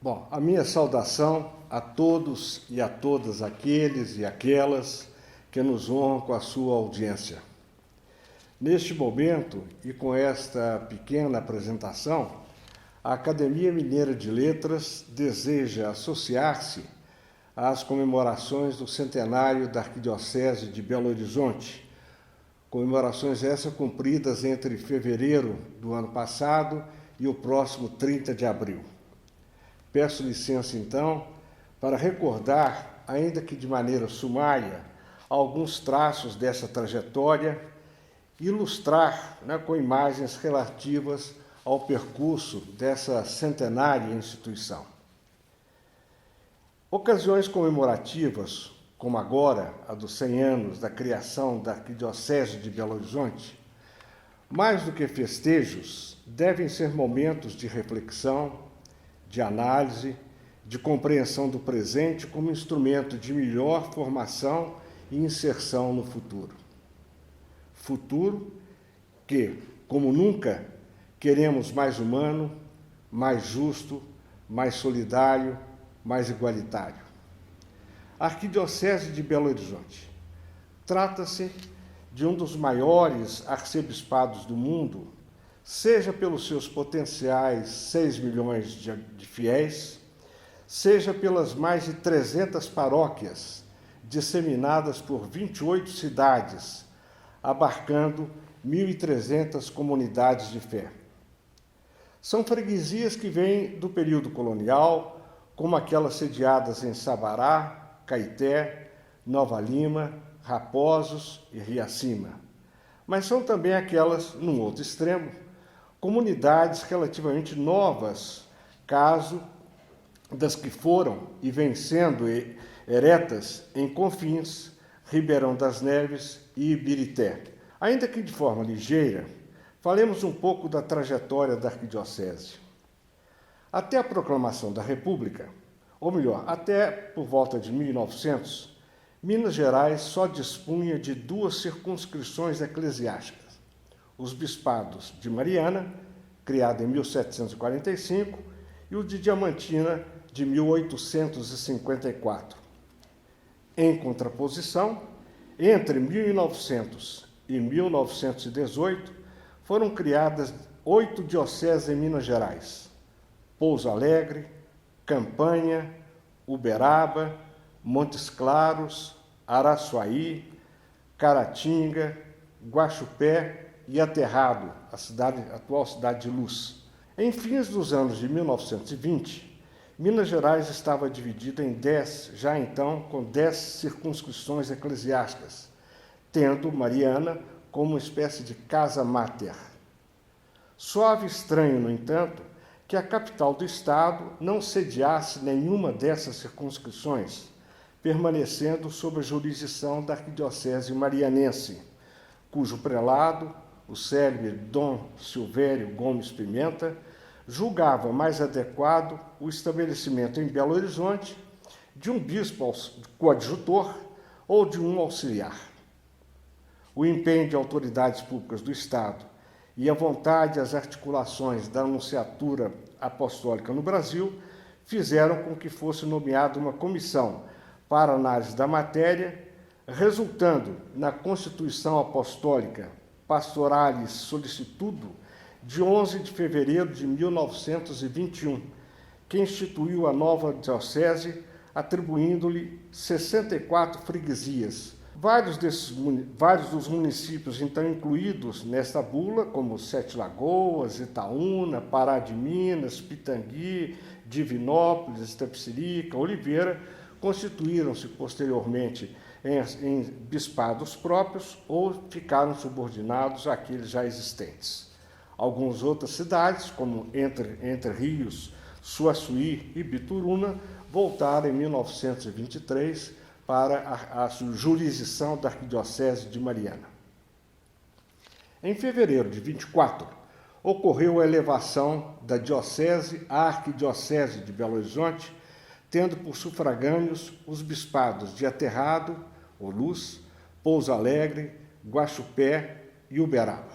Bom, a minha saudação a todos e a todas aqueles e aquelas que nos honram com a sua audiência. Neste momento e com esta pequena apresentação, a Academia Mineira de Letras deseja associar-se às comemorações do centenário da Arquidiocese de Belo Horizonte, comemorações essas cumpridas entre fevereiro do ano passado e o próximo 30 de abril. Peço licença, então, para recordar, ainda que de maneira sumária, alguns traços dessa trajetória e ilustrar com imagens relativas ao percurso dessa centenária instituição. Ocasiões comemorativas, como agora a dos 100 anos da criação da Arquidiocese de Belo Horizonte, mais do que festejos, devem ser momentos de reflexão, de análise, de compreensão do presente como instrumento de melhor formação e inserção no futuro. Futuro que, como nunca, queremos mais humano, mais justo, mais solidário, mais igualitário. A Arquidiocese de Belo Horizonte trata-se de um dos maiores arcebispados do mundo, seja pelos seus potenciais 6 milhões de fiéis, seja pelas mais de 300 paróquias disseminadas por 28 cidades, abarcando 1.300 comunidades de fé. São freguesias que vêm do período colonial, como aquelas sediadas em Sabará, Caeté, Nova Lima, Raposos e Riacima. Mas são também aquelas, num outro extremo, comunidades relativamente novas, caso das que foram e vêm sendo eretas em Confins, Ribeirão das Neves e Ibirité. Ainda que de forma ligeira, falemos um pouco da trajetória da Arquidiocese. Até a proclamação da República, ou melhor, até por volta de 1900, Minas Gerais só dispunha de 2 circunscrições eclesiásticas: os bispados de Mariana, criado em 1745, e o de Diamantina, de 1854. Em contraposição, entre 1900 e 1918, foram criadas 8 dioceses em Minas Gerais: Pouso Alegre, Campanha, Uberaba, Montes Claros, Araçuaí, Caratinga, Guaxupé e Aterrado, a atual cidade de Luz. Em fins dos anos de 1920, Minas Gerais estava dividida em 10, já então com 10 circunscrições eclesiásticas, tendo Mariana como uma espécie de casa máter. Soave estranho, no entanto, que a capital do estado não sediasse nenhuma dessas circunscrições, permanecendo sob a jurisdição da Arquidiocese marianense, cujo prelado, o célebre Dom Silvério Gomes Pimenta, julgava mais adequado o estabelecimento em Belo Horizonte de um bispo coadjutor ou de um auxiliar. O empenho de autoridades públicas do Estado e a vontade e as articulações da Anunciatura Apostólica no Brasil fizeram com que fosse nomeada uma comissão para análise da matéria, resultando na Constituição Apostólica Pastoralis Solicitudo, de 11 de fevereiro de 1921, que instituiu a nova diocese, atribuindo-lhe 64 freguesias. Vários dos municípios, então, incluídos nesta bula, como Sete Lagoas, Itaúna, Pará de Minas, Pitangui, Divinópolis, Itapecerica, Oliveira, constituíram-se posteriormente em bispados próprios ou ficaram subordinados àqueles já existentes. Algumas outras cidades, como Entre Rios, Suaçuí e Bituruna, voltaram em 1923 para a jurisdição da Arquidiocese de Mariana. Em fevereiro de 24, ocorreu a elevação da diocese à Arquidiocese de Belo Horizonte, tendo por sufragâneos os bispados de Aterrado, ou Luz, Pouso Alegre, Guaxupé e Uberaba.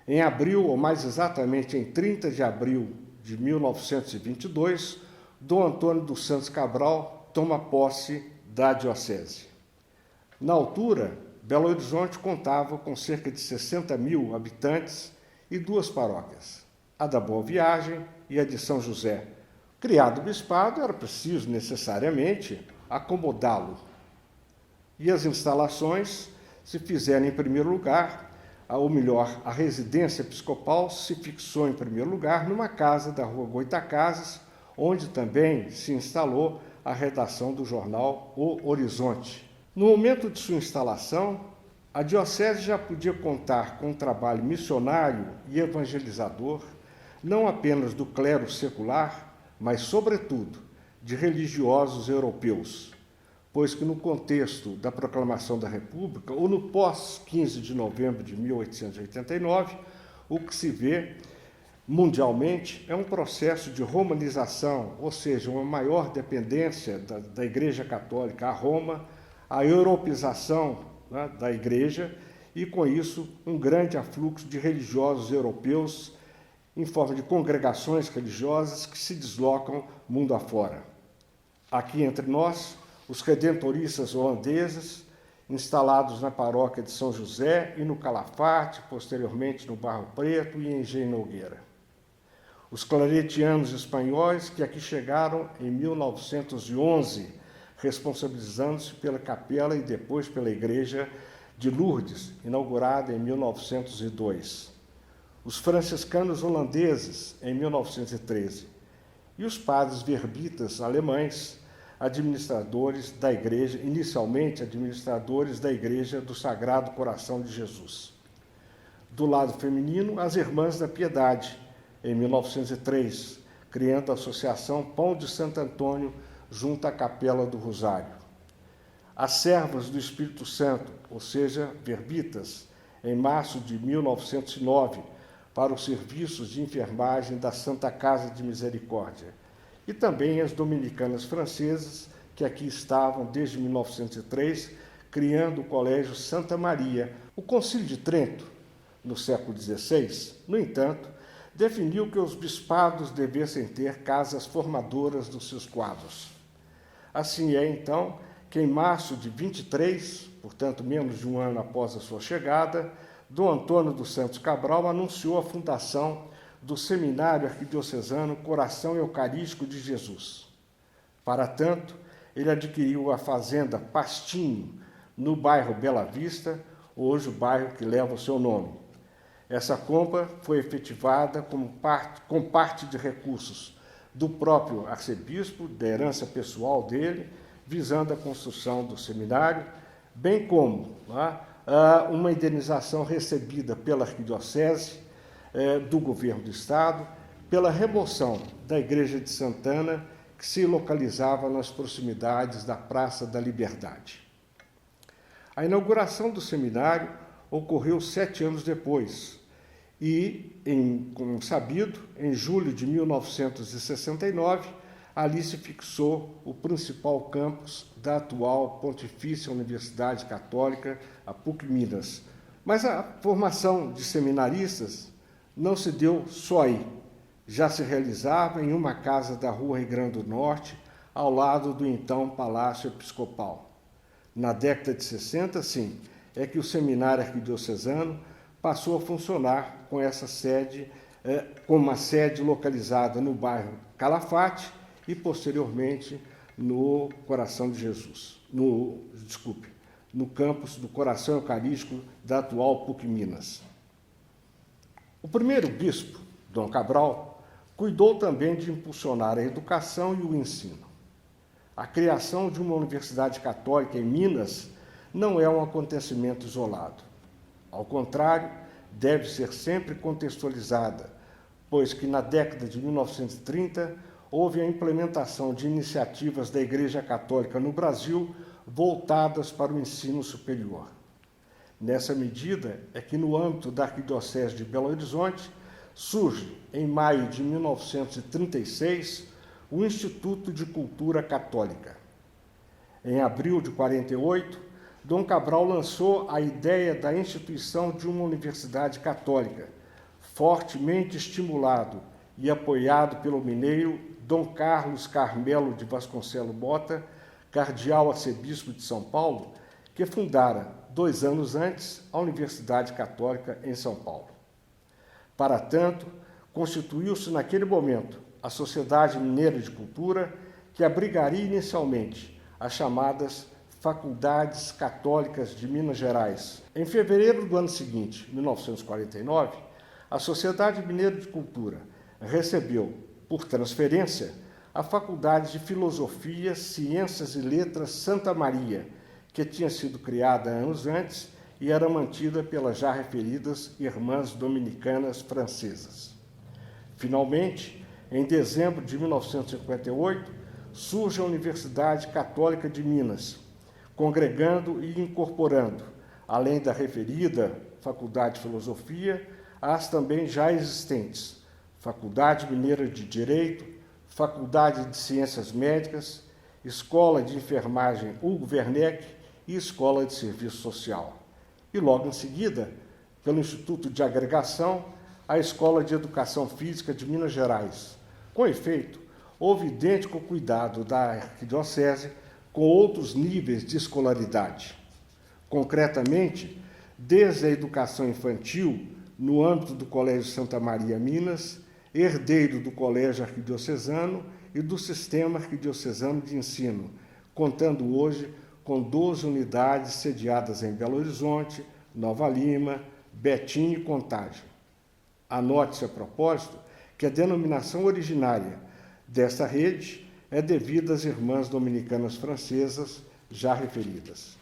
Em abril, ou mais exatamente em 30 de abril de 1922, Dom Antônio dos Santos Cabral toma posse da diocese. Na altura, Belo Horizonte contava com cerca de 60 mil habitantes e duas paróquias, a da Boa Viagem e a de São José. Criado o bispado, era preciso necessariamente acomodá-lo. E as instalações se fizeram em primeiro lugar, ou melhor, a residência episcopal se fixou em primeiro lugar numa casa da rua Goitacazes, onde também se instalou a redação do jornal O Horizonte. No momento de sua instalação, a diocese já podia contar com um trabalho missionário e evangelizador, não apenas do clero secular, mas, sobretudo, de religiosos europeus, pois que no contexto da proclamação da República, ou no pós-15 de novembro de 1889, o que se vê mundialmente é um processo de romanização, ou seja, uma maior dependência da Igreja Católica a Roma, a europeização, né, da Igreja, e com isso um grande afluxo de religiosos europeus em forma de congregações religiosas que se deslocam mundo afora. Aqui entre nós, os redentoristas holandeses, instalados na paróquia de São José e no Calafate, posteriormente no Barro Preto e em Engenho Nogueira. Os claretianos espanhóis que aqui chegaram em 1911, responsabilizando-se pela capela e depois pela igreja de Lourdes, inaugurada em 1902. Os franciscanos holandeses, em 1913. E os padres verbitas alemães, administradores da igreja, inicialmente administradores da Igreja do Sagrado Coração de Jesus. Do lado feminino, as Irmãs da Piedade, em 1903, criando a Associação Pão de Santo Antônio junto à Capela do Rosário. As Servas do Espírito Santo, ou seja, verbitas, em março de 1909, para os serviços de enfermagem da Santa Casa de Misericórdia, e também as dominicanas francesas, que aqui estavam desde 1903, criando o Colégio Santa Maria. O Concílio de Trento, no século XVI, no entanto, definiu que os bispados devessem ter casas formadoras dos seus quadros. Assim é, então, que em março de 23, portanto menos de um ano após a sua chegada, Dom Antônio dos Santos Cabral anunciou a fundação do Seminário Arquidiocesano Coração Eucarístico de Jesus. Para tanto, ele adquiriu a fazenda Pastinho, no bairro Bela Vista, hoje o bairro que leva o seu nome. Essa compra foi efetivada com parte de recursos do próprio arcebispo, da herança pessoal dele, visando a construção do seminário, bem como uma indenização recebida pela arquidiocese, do governo do Estado, pela remoção da Igreja de Santana, que se localizava nas proximidades da Praça da Liberdade. A inauguração do seminário ocorreu 7 anos depois e, como sabido, em julho de 1969, ali se fixou o principal campus da atual Pontifícia Universidade Católica, a PUC Minas. Mas a formação de seminaristas não se deu só aí. Já se realizava em uma casa da Rua Rio Grande do Norte, ao lado do então Palácio Episcopal. Na década de 60, sim, é que o Seminário Arquidiocesano passou a funcionar com essa sede, com uma sede localizada no bairro Calafate e, posteriormente, no Coração de Jesus, no campus do Coração Eucarístico da atual PUC Minas. O primeiro bispo, Dom Cabral, cuidou também de impulsionar a educação e o ensino. A criação de uma universidade católica em Minas não é um acontecimento isolado. Ao contrário, deve ser sempre contextualizada, pois que na década de 1930 houve a implementação de iniciativas da Igreja Católica no Brasil voltadas para o ensino superior. Nessa medida é que, no âmbito da Arquidiocese de Belo Horizonte, surge, em maio de 1936, o Instituto de Cultura Católica. Em abril de 48, Dom Cabral lançou a ideia da instituição de uma universidade católica, fortemente estimulado e apoiado pelo mineiro Dom Carlos Carmelo de Vasconcelos Mota, cardeal arcebispo de São Paulo, que fundara, 2 anos antes, a Universidade Católica em São Paulo. Para tanto, constituiu-se naquele momento a Sociedade Mineira de Cultura, que abrigaria inicialmente as chamadas Faculdades Católicas de Minas Gerais. Em fevereiro do ano seguinte, 1949, a Sociedade Mineira de Cultura recebeu, por transferência, a Faculdade de Filosofia, Ciências e Letras Santa Maria, que tinha sido criada anos antes e era mantida pelas já referidas Irmãs Dominicanas Francesas. Finalmente, em dezembro de 1958, surge a Universidade Católica de Minas, congregando e incorporando, além da referida Faculdade de Filosofia, as também já existentes Faculdade Mineira de Direito, Faculdade de Ciências Médicas, Escola de Enfermagem Hugo Werneck e Escola de Serviço Social. E logo em seguida, pelo Instituto de Agregação, a Escola de Educação Física de Minas Gerais. Com efeito, houve idêntico cuidado da arquidiocese com outros níveis de escolaridade. Concretamente, desde a educação infantil, no âmbito do Colégio Santa Maria Minas, herdeiro do Colégio Arquidiocesano e do Sistema Arquidiocesano de Ensino, contando hoje com 12 unidades sediadas em Belo Horizonte, Nova Lima, Betim e Contagem. Anote-se a propósito que a denominação originária desta rede é devida às Irmãs Dominicanas Francesas já referidas.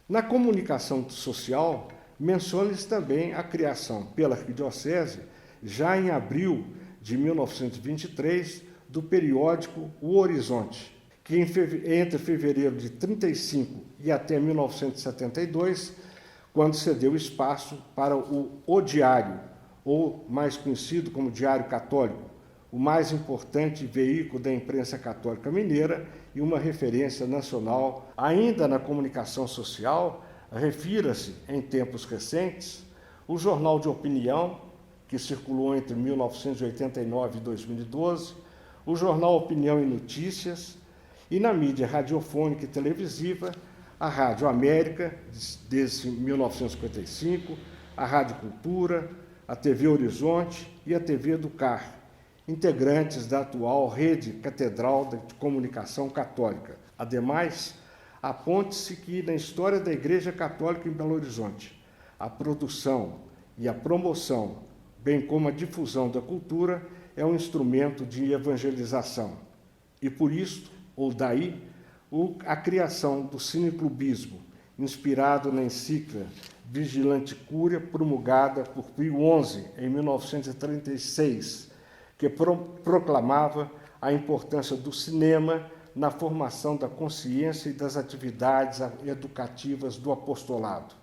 Na comunicação social, menciona-se também a criação pela Arquidiocese, já em abril de 1923, do periódico O Horizonte, que entre fevereiro de 1935 e até 1972, quando cedeu espaço para o Diário, ou mais conhecido como Diário Católico, o mais importante veículo da imprensa católica mineira e uma referência nacional. Ainda na comunicação social, refira-se, em tempos recentes, o Jornal de Opinião, que circulou entre 1989 e 2012, o Jornal Opinião e Notícias, e na mídia radiofônica e televisiva, a Rádio América, desde 1955, a Rádio Cultura, a TV Horizonte e a TV Educar, integrantes da atual Rede Catedral de Comunicação Católica. Ademais, aponte-se que, na história da Igreja Católica em Belo Horizonte, a produção e a promoção, bem como a difusão da cultura, é um instrumento de evangelização. E por isso, ou daí, a criação do cineclubismo, inspirado na encíclica Vigilante Cúria, promulgada por Pio XI em 1936, que proclamava a importância do cinema na formação da consciência e das atividades educativas do apostolado.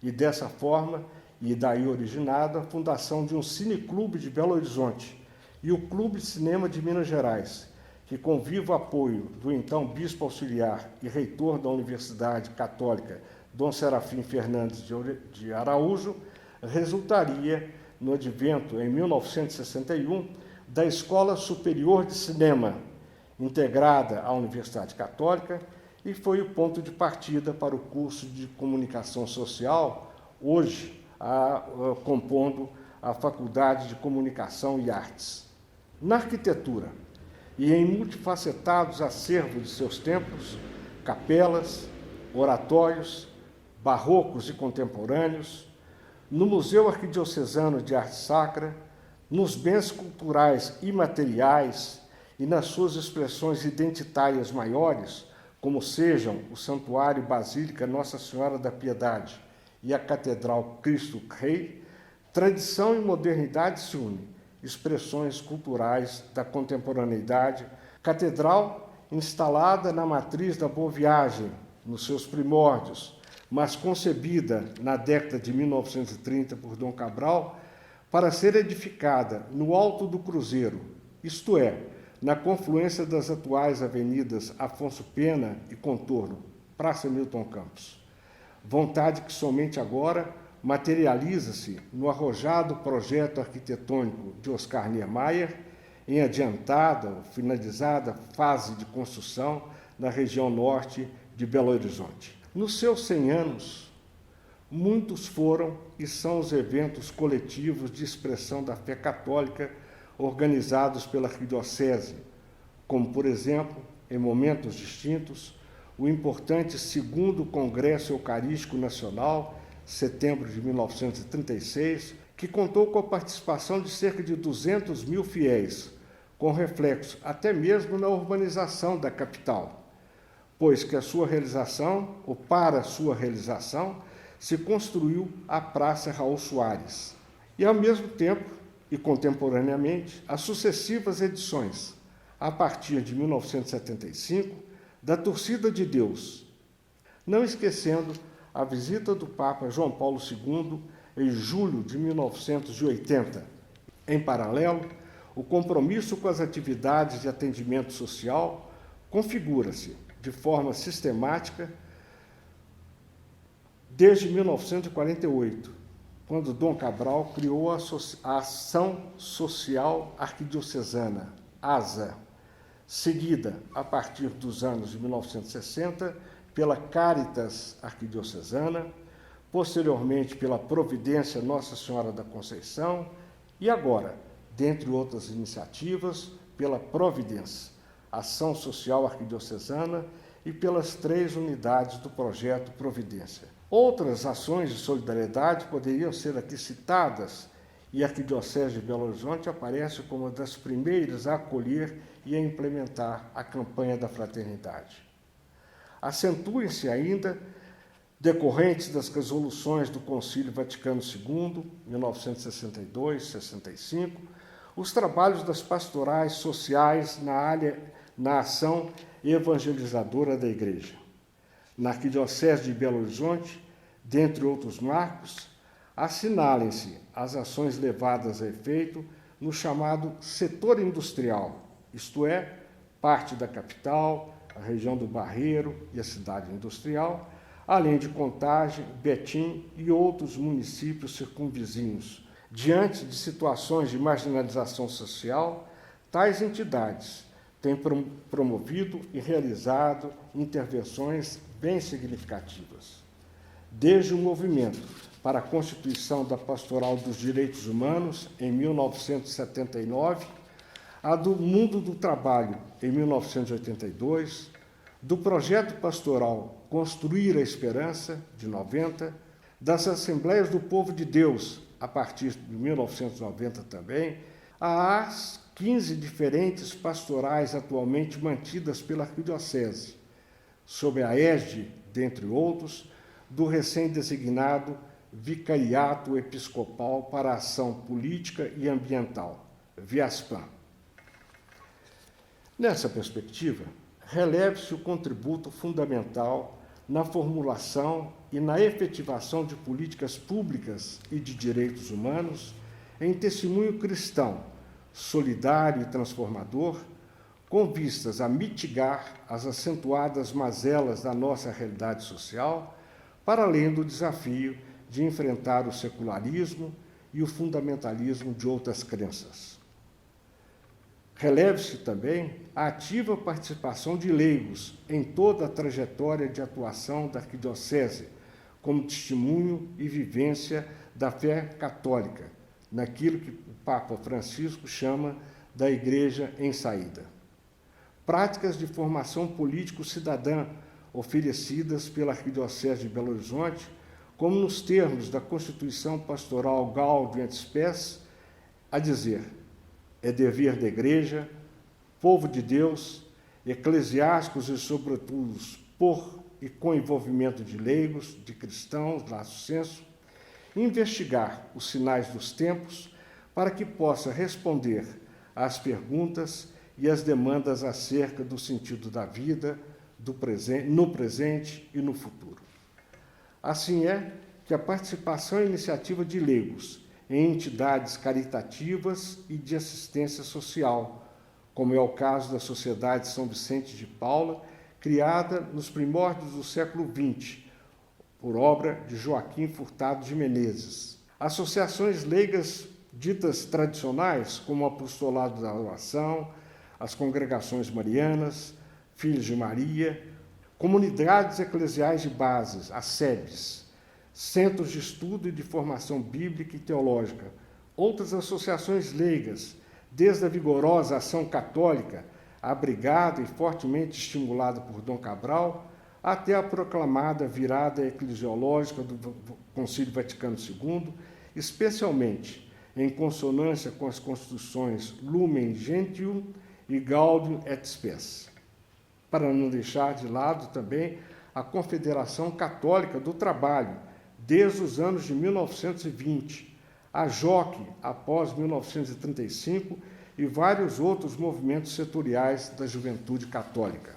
E dessa forma, e daí originada, a fundação de um cineclube de Belo Horizonte e o Clube de Cinema de Minas Gerais, que, com vivo apoio do então bispo auxiliar e reitor da Universidade Católica, Dom Serafim Fernandes de Araújo, resultaria no advento, em 1961, da Escola Superior de Cinema, integrada à Universidade Católica, e foi o ponto de partida para o curso de Comunicação Social, hoje compondo a Faculdade de Comunicação e Artes. Na arquitetura e em multifacetados acervos de seus templos, capelas, oratórios, barrocos e contemporâneos, no Museu Arquidiocesano de Arte Sacra, nos bens culturais imateriais e nas suas expressões identitárias maiores, como sejam o Santuário Basílica Nossa Senhora da Piedade e a Catedral Cristo Rei, tradição e modernidade se unem, expressões culturais da contemporaneidade. Catedral instalada na matriz da Boa Viagem, nos seus primórdios, mas concebida na década de 1930 por Dom Cabral, para ser edificada no alto do Cruzeiro, isto é, na confluência das atuais avenidas Afonso Pena e Contorno, Praça Milton Campos. Vontade que somente agora materializa-se no arrojado projeto arquitetônico de Oscar Niemeyer, em adiantada ou finalizada fase de construção na região norte de Belo Horizonte. Nos seus 100 anos, muitos foram e são os eventos coletivos de expressão da fé católica organizados pela Arquidiocese, como, por exemplo, em momentos distintos, o importante 2º Congresso Eucarístico Nacional, setembro de 1936, que contou com a participação de cerca de 200 mil fiéis, com reflexo até mesmo na urbanização da capital, pois que a sua realização, ou para a sua realização, se construiu a Praça Raul Soares. E, ao mesmo tempo, e contemporaneamente, as sucessivas edições, a partir de 1975, da Torcida de Deus, não esquecendo a visita do Papa João Paulo II em julho de 1980. Em paralelo, o compromisso com as atividades de atendimento social configura-se de forma sistemática desde 1948, quando Dom Cabral criou a Ação Social Arquidiocesana, ASA, seguida, a partir dos anos de 1960, pela Caritas Arquidiocesana, posteriormente pela Providência Nossa Senhora da Conceição e agora, dentre outras iniciativas, pela Providência, Ação Social Arquidiocesana e pelas 3 unidades do projeto Providência. Outras ações de solidariedade poderiam ser aqui citadas, e a Arquidiocese de Belo Horizonte aparece como uma das primeiras a acolher e a implementar a campanha da fraternidade. Acentuem-se ainda, decorrentes das resoluções do Concílio Vaticano II, 1962-65, os trabalhos das pastorais sociais na ação evangelizadora da Igreja. Na Arquidiocese de Belo Horizonte, dentre outros marcos, assinalem-se as ações levadas a efeito no chamado setor industrial, isto é, parte da capital, a região do Barreiro e a cidade industrial, além de Contagem, Betim e outros municípios circunvizinhos. Diante de situações de marginalização social, tais entidades têm promovido e realizado intervenções bem significativas. Desde o movimento para a Constituição da Pastoral dos Direitos Humanos, em 1979, a do Mundo do Trabalho, em 1982, do projeto pastoral Construir a Esperança, de 90, das Assembleias do Povo de Deus, a partir de 1990 também, às 15 diferentes pastorais atualmente mantidas pela Arquidiocese, sob a égide, dentre outros, do recém-designado Vicariato Episcopal para a Ação Política e Ambiental, VIASPAM. Nessa perspectiva, releve-se o contributo fundamental na formulação e na efetivação de políticas públicas e de direitos humanos em testemunho cristão, solidário e transformador, com vistas a mitigar as acentuadas mazelas da nossa realidade social, para além do desafio de enfrentar o secularismo e o fundamentalismo de outras crenças. Releve-se também a ativa participação de leigos em toda a trajetória de atuação da Arquidiocese, como testemunho e vivência da fé católica, naquilo que o Papa Francisco chama da Igreja em Saída. Práticas de formação político-cidadã oferecidas pela Arquidiocese de Belo Horizonte, como nos termos da Constituição Pastoral Gaudium et Spes, a dizer: é dever da Igreja, povo de Deus, eclesiásticos e, sobretudo, por e com envolvimento de leigos, de cristãos, laço senso, investigar os sinais dos tempos para que possa responder às perguntas e às demandas acerca do sentido da vida, no presente e no futuro. Assim é que a participação e iniciativa de leigos em entidades caritativas e de assistência social, como é o caso da Sociedade São Vicente de Paula, criada nos primórdios do século XX, por obra de Joaquim Furtado de Menezes. Associações leigas ditas tradicionais, como o Apostolado da Oração, as Congregações Marianas, Filhos de Maria, comunidades eclesiais de bases, as SEBs, centros de estudo e de formação bíblica e teológica, outras associações leigas, desde a vigorosa Ação Católica, abrigada e fortemente estimulada por Dom Cabral, até a proclamada virada eclesiológica do Concílio Vaticano II, especialmente em consonância com as constituições Lumen Gentium e Gaudium et Spes. Para não deixar de lado também a Confederação Católica do Trabalho, desde os anos de 1920, a JOC, após 1935, e vários outros movimentos setoriais da juventude católica.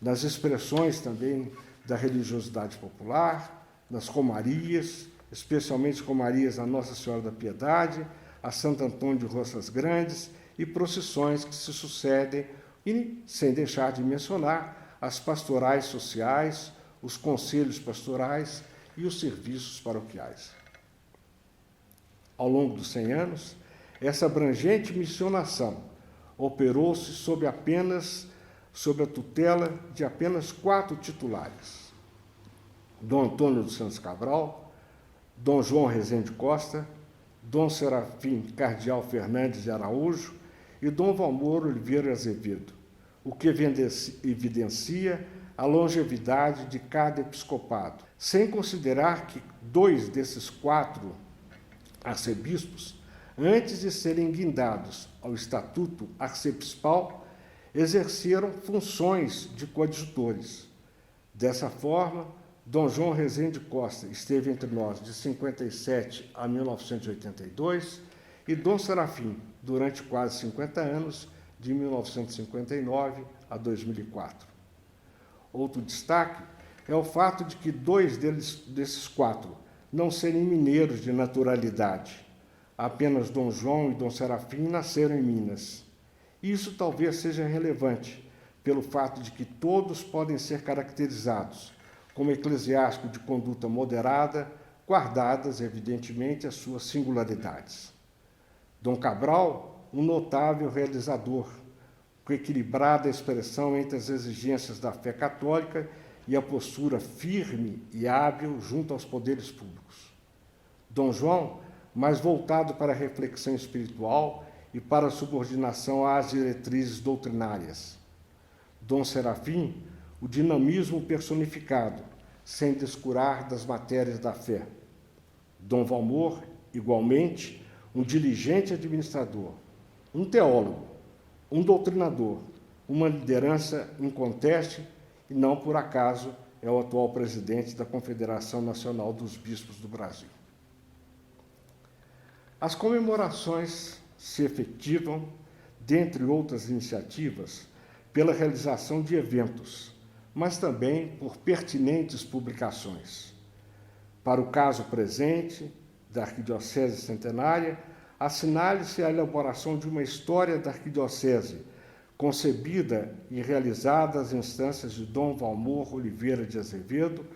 Nas expressões também da religiosidade popular, nas romarias, especialmente romarias a Nossa Senhora da Piedade, a Santo Antônio de Roças Grandes e procissões que se sucedem, e sem deixar de mencionar as pastorais sociais, os conselhos pastorais e os serviços paroquiais. Ao longo dos 100 anos, essa abrangente missionação operou-se sob a tutela de apenas 4 titulares: Dom Antônio dos Santos Cabral, Dom João Rezende Costa, Dom Serafim Cardeal Fernandes de Araújo e Dom Valmor Oliveira Azevedo, o que evidencia a longevidade de cada episcopado, sem considerar que 2 desses 4 arcebispos, antes de serem guindados ao Estatuto Arcebispal, exerceram funções de coadjutores. Dessa forma, Dom João Rezende Costa esteve entre nós de 57 a 1982 e Dom Serafim durante quase 50 anos, de 1959 a 2004. Outro destaque é o fato de que 2 desses 4 não serem mineiros de naturalidade. Apenas Dom João e Dom Serafim nasceram em Minas. Isso talvez seja relevante, pelo fato de que todos podem ser caracterizados como eclesiásticos de conduta moderada, guardadas, evidentemente, as suas singularidades. Dom Cabral, um notável realizador, com equilibrada expressão entre as exigências da fé católica e a postura firme e hábil junto aos poderes públicos. Dom João, mais voltado para a reflexão espiritual e para a subordinação às diretrizes doutrinárias. Dom Serafim, o dinamismo personificado, sem descurar das matérias da fé. Dom Valmor, igualmente, um diligente administrador, um teólogo, um doutrinador, uma liderança inconteste e, não por acaso, é o atual presidente da Confederação Nacional dos Bispos do Brasil. As comemorações se efetivam, dentre outras iniciativas, pela realização de eventos, mas também por pertinentes publicações. Para o caso presente da Arquidiocese Centenária, assinale-se a elaboração de uma história da Arquidiocese, concebida e realizada às instâncias de Dom Valmor Oliveira de Azevedo,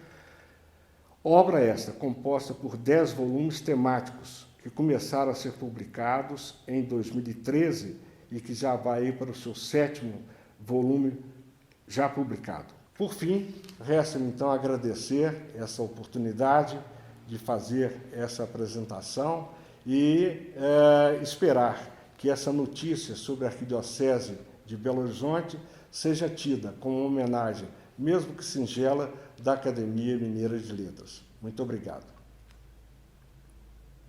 obra esta composta por 10 volumes temáticos, que começaram a ser publicados em 2013 e que já vai para o seu 7º volume já publicado. Por fim, resta-me então agradecer essa oportunidade de fazer essa apresentação e esperar que essa notícia sobre a Arquidiocese de Belo Horizonte seja tida como uma homenagem, mesmo que singela, da Academia Mineira de Letras. Muito obrigado.